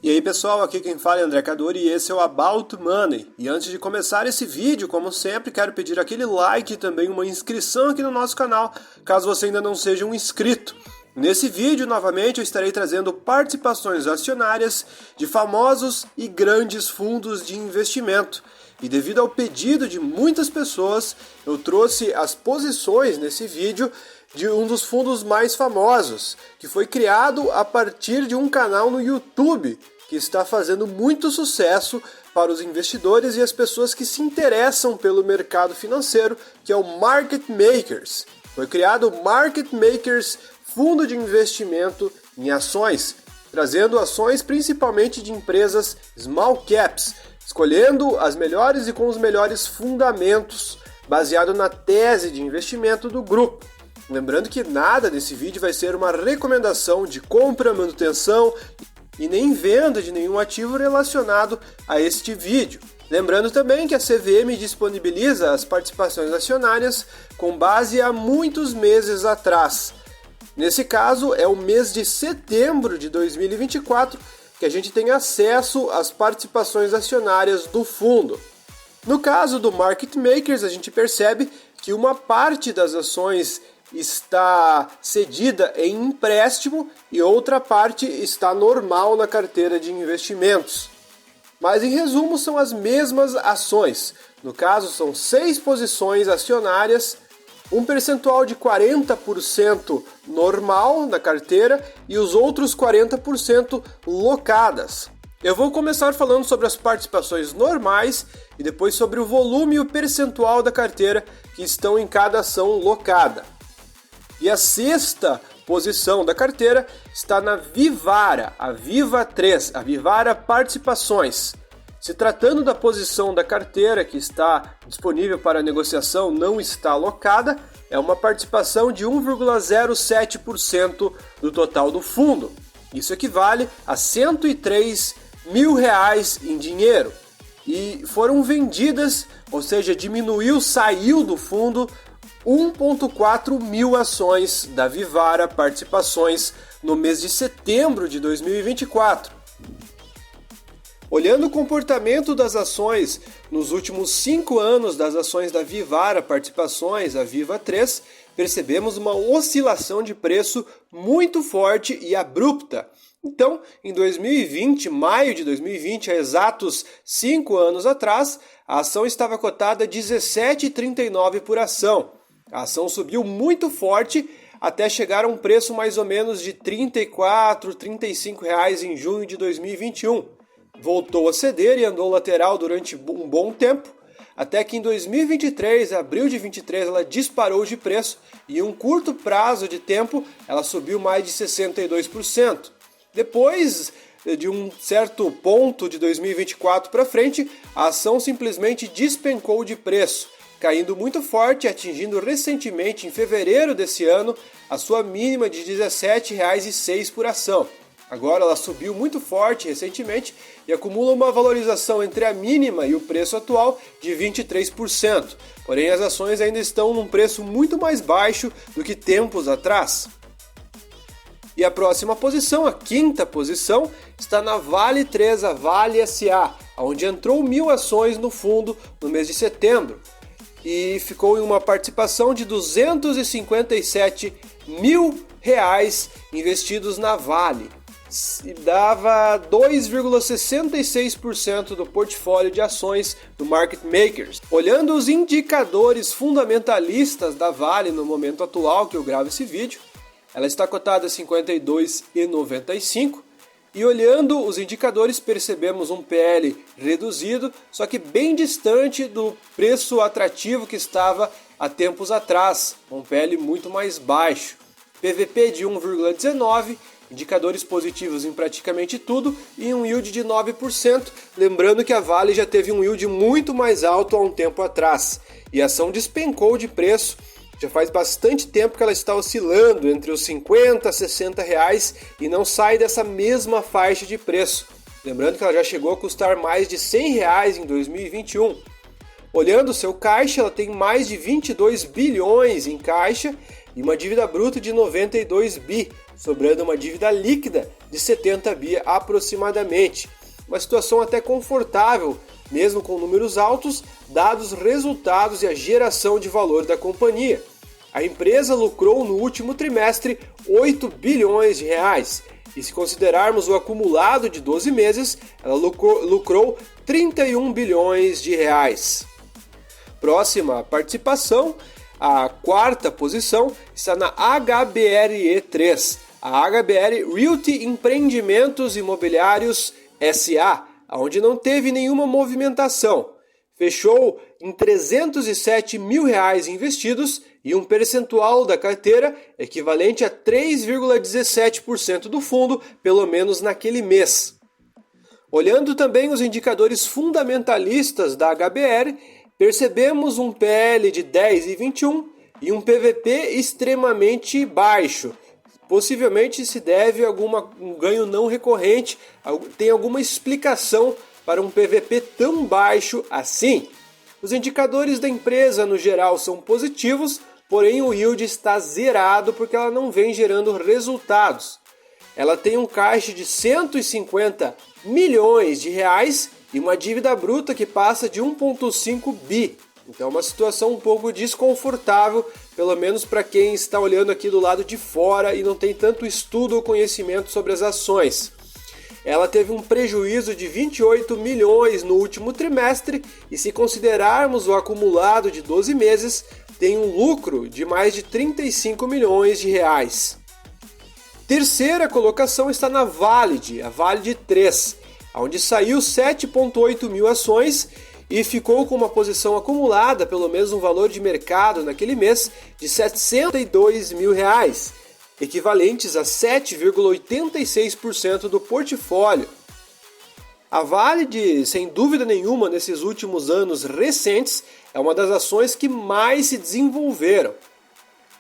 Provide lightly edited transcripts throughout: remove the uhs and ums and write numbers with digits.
E aí pessoal, aqui quem fala é André Cadori e esse é o About Money. E antes de começar esse vídeo, como sempre, quero pedir aquele like e também uma inscrição aqui no nosso canal, caso você ainda não seja um inscrito. Nesse vídeo, novamente, eu estarei trazendo participações acionárias de famosos e grandes fundos de investimento. E devido ao pedido de muitas pessoas, eu trouxe as posições nesse vídeo de um dos fundos mais famosos, que foi criado a partir de um canal no YouTube, que está fazendo muito sucesso para os investidores e as pessoas que se interessam pelo mercado financeiro, que é o Market Makers. Foi criado o Market Makers Fundo de Investimento em Ações, trazendo ações principalmente de empresas small caps, escolhendo as melhores e com os melhores fundamentos, baseado na tese de investimento do grupo. Lembrando que nada desse vídeo vai ser uma recomendação de compra, manutenção e nem venda de nenhum ativo relacionado a este vídeo. Lembrando também que a CVM disponibiliza as participações acionárias com base há muitos meses atrás. Nesse caso, é o mês de setembro de 2024 que a gente tem acesso às participações acionárias do fundo. No caso do Market Makers, a gente percebe que uma parte das ações está cedida em empréstimo e outra parte está normal na carteira de investimentos. Mas em resumo são as mesmas ações. No caso são 6 posições acionárias, um percentual de 40% normal na carteira e os outros 40% locadas. Eu vou começar falando sobre as participações normais e depois sobre o volume e o percentual da carteira que estão em cada ação locada. E a 6ª posição da carteira está na Vivara, a Viva 3, a Vivara Participações. Se tratando da posição da carteira que está disponível para negociação não está alocada, é uma participação de 1,07% do total do fundo. Isso equivale a R$103 mil em dinheiro. E foram vendidas, ou seja, saiu do fundo 1,4 mil ações da Vivara Participações no mês de setembro de 2024. Olhando o comportamento das ações nos últimos 5 anos das ações da Vivara Participações, a Viva 3, percebemos uma oscilação de preço muito forte e abrupta. Então, em 2020, maio de 2020, há exatos 5 anos atrás, a ação estava cotada a R$ 17,39 por ação. A ação subiu muito forte até chegar a um preço mais ou menos de R$ 34, R$ 35 em junho de 2021. Voltou a ceder e andou lateral durante um bom tempo, até que em 2023, abril de 2023, ela disparou de preço e em um curto prazo de tempo ela subiu mais de 62%. Depois de um certo ponto de 2024 para frente, a ação simplesmente despencou de preço, caindo muito forte, atingindo recentemente, em fevereiro desse ano, a sua mínima de R$ 17,06 por ação. Agora ela subiu muito forte recentemente e acumula uma valorização entre a mínima e o preço atual de 23%. Porém, as ações ainda estão num preço muito mais baixo do que tempos atrás. E a próxima posição, a 5ª posição, está na Vale 3, a Vale SA, onde entrou 1.000 ações no fundo no mês de setembro. E ficou em uma participação de R$ 257 mil investidos na Vale. E dava 2,66% do portfólio de ações do Market Makers. Olhando os indicadores fundamentalistas da Vale no momento atual que eu gravo esse vídeo, ela está cotada a R$ 52,95. E olhando os indicadores, percebemos um PL reduzido, só que bem distante do preço atrativo que estava há tempos atrás, um PL muito mais baixo. PVP de 1,19, indicadores positivos em praticamente tudo e um yield de 9%, lembrando que a Vale já teve um yield muito mais alto há um tempo atrás. E a ação despencou de preço. Já faz bastante tempo que ela está oscilando entre os 50 a 60 reais e não sai dessa mesma faixa de preço. Lembrando que ela já chegou a custar mais de 100 reais em 2021. Olhando o seu caixa, ela tem mais de 22 bilhões em caixa e uma dívida bruta de 92 bi, sobrando uma dívida líquida de 70 bi aproximadamente. Uma situação até confortável, mesmo com números altos, dados os resultados e a geração de valor da companhia. A empresa lucrou no último trimestre 8 bilhões de reais. E se considerarmos o acumulado de 12 meses, ela lucrou 31 bilhões de reais. Próxima participação, a quarta posição, está na HBRE3, a HBR Realty Empreendimentos Imobiliários SA, onde não teve nenhuma movimentação. Fechou em 307 mil reais investidos e um percentual da carteira equivalente a 3,17% do fundo, pelo menos naquele mês. Olhando também os indicadores fundamentalistas da HBR, percebemos um PL de 10,21 e um PVP extremamente baixo. Possivelmente se deve a um ganho não recorrente, tem alguma explicação para um PVP tão baixo assim. Os indicadores da empresa no geral são positivos, porém o yield está zerado porque ela não vem gerando resultados. Ela tem um caixa de 150 milhões de reais e uma dívida bruta que passa de 1,5 bi. Então é uma situação um pouco desconfortável, pelo menos para quem está olhando aqui do lado de fora e não tem tanto estudo ou conhecimento sobre as ações. Ela teve um prejuízo de 28 milhões no último trimestre e, se considerarmos o acumulado de 12 meses, tem um lucro de mais de 35 milhões de reais. Terceira colocação está na Valid, a Valid 3, onde saiu 7,8 mil ações e ficou com uma posição acumulada, pelo menos um valor de mercado naquele mês, de 702 mil reais. Equivalentes a 7,86% do portfólio. A Valid, sem dúvida nenhuma, nesses últimos anos recentes, é uma das ações que mais se desenvolveram.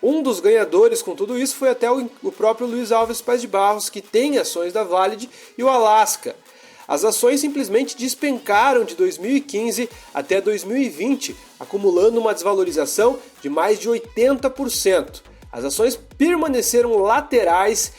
Um dos ganhadores com tudo isso foi até o próprio Luiz Alves Paz de Barros, que tem ações da Valid, e o Alasca. As ações simplesmente despencaram de 2015 até 2020, acumulando uma desvalorização de mais de 80%. As ações permaneceram laterais,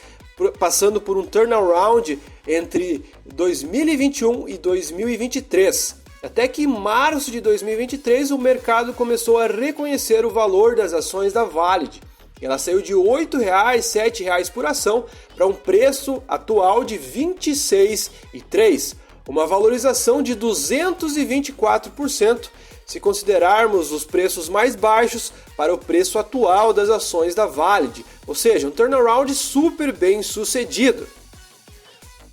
passando por um turnaround entre 2021 e 2023. Até que em março de 2023 o mercado começou a reconhecer o valor das ações da Valid. Ela saiu de R$ 8,00, R$ 7,00 por ação para um preço atual de R$ 26,03, uma valorização de 224%, se considerarmos os preços mais baixos para o preço atual das ações da Valid, ou seja, um turnaround super bem sucedido.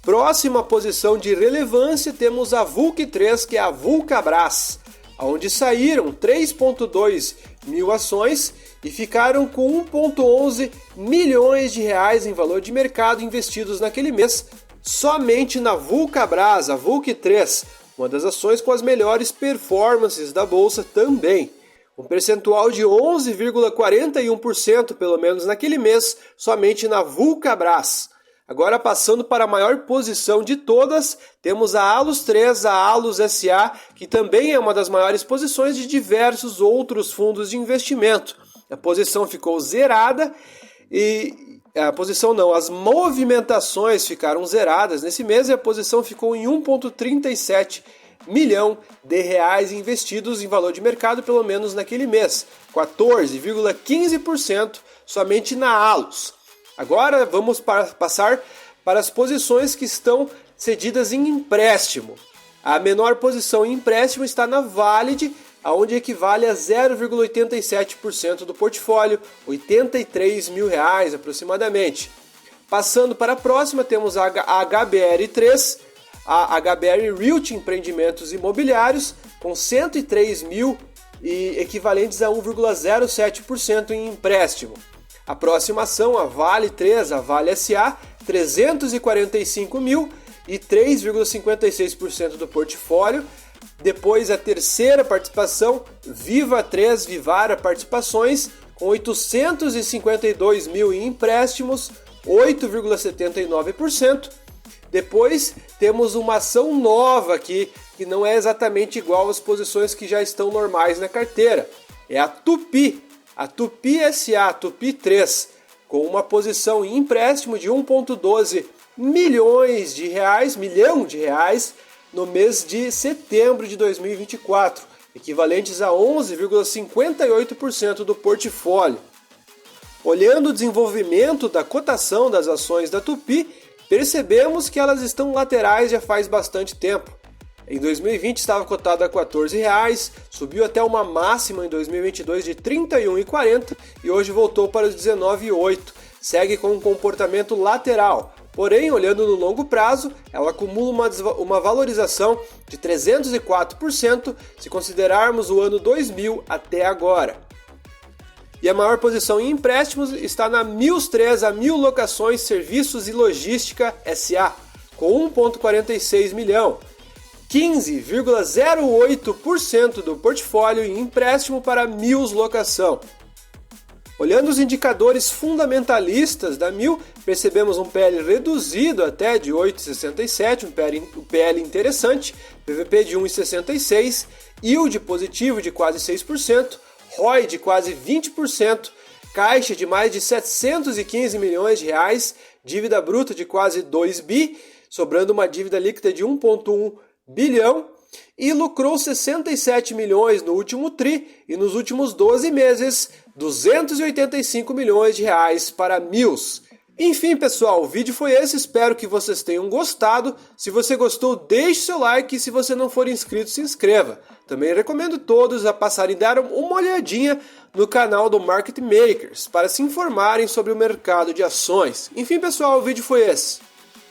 Próxima posição de relevância temos a VULC3, que é a Vulcabras, onde saíram 3,2 mil ações e ficaram com 1,11 milhões de reais em valor de mercado investidos naquele mês somente na Vulcabras, a VULC3, uma das ações com as melhores performances da bolsa também. Um percentual de 11,41% pelo menos naquele mês somente na Vulcabras. Agora, passando para a maior posição de todas, temos a Alus 3, a Alus SA, que também é uma das maiores posições de diversos outros fundos de investimento. A posição ficou zerada as movimentações ficaram zeradas nesse mês e a posição ficou em 1,37 milhão de reais investidos em valor de mercado, pelo menos naquele mês, 14,15% somente na Alus. Agora vamos passar para as posições que estão cedidas em empréstimo. A menor posição em empréstimo está na Valid, onde equivale a 0,87% do portfólio, R$ 83 mil aproximadamente. Passando para a próxima, temos a HBR3, a HBR Realty Empreendimentos Imobiliários, com 103 mil e equivalentes a 1,07% em empréstimo. A próxima ação, a Vale 3, a Vale SA, 345 mil e 3,56% do portfólio. Depois a terceira participação, Viva 3, Vivara Participações, com 852 mil em empréstimos, 8,79%. Depois temos uma ação nova aqui, que não é exatamente igual às posições que já estão normais na carteira. É a Tupi SA, Tupi 3, com uma posição em empréstimo de 1,12 milhões de reais, milhão de reais, no mês de setembro de 2024, equivalentes a 11,58% do portfólio. Olhando o desenvolvimento da cotação das ações da Tupi, percebemos que elas estão laterais já faz bastante tempo. Em 2020 estava cotado a R$ 14,00, subiu até uma máxima em 2022 de R$ 31,40 e hoje voltou para os R$ 19,08. Segue com um comportamento lateral. Porém, olhando no longo prazo, ela acumula uma valorização de 304% se considerarmos o ano 2000 até agora. E a maior posição em empréstimos está na Mills3, a Mil Locações, Serviços e Logística SA, com 1,46 milhão. 15,08% do portfólio em empréstimo para Mills Locação. Olhando os indicadores fundamentalistas da Mil, percebemos um PL reduzido até de 8,67, um PL interessante, PVP de 1,66, yield positivo de quase 6%, ROI de quase 20%, caixa de mais de 715 milhões de reais, dívida bruta de quase 2 bi, sobrando uma dívida líquida de 1,1 bilhão, e lucrou 67 milhões no último TRI e nos últimos 12 meses, 285 milhões de reais para Mills. Enfim, pessoal, o vídeo foi esse, espero que vocês tenham gostado. Se você gostou, deixe seu like e se você não for inscrito, se inscreva. Também recomendo todos a passarem e dar uma olhadinha no canal do Market Makers para se informarem sobre o mercado de ações. Enfim, pessoal, o vídeo foi esse.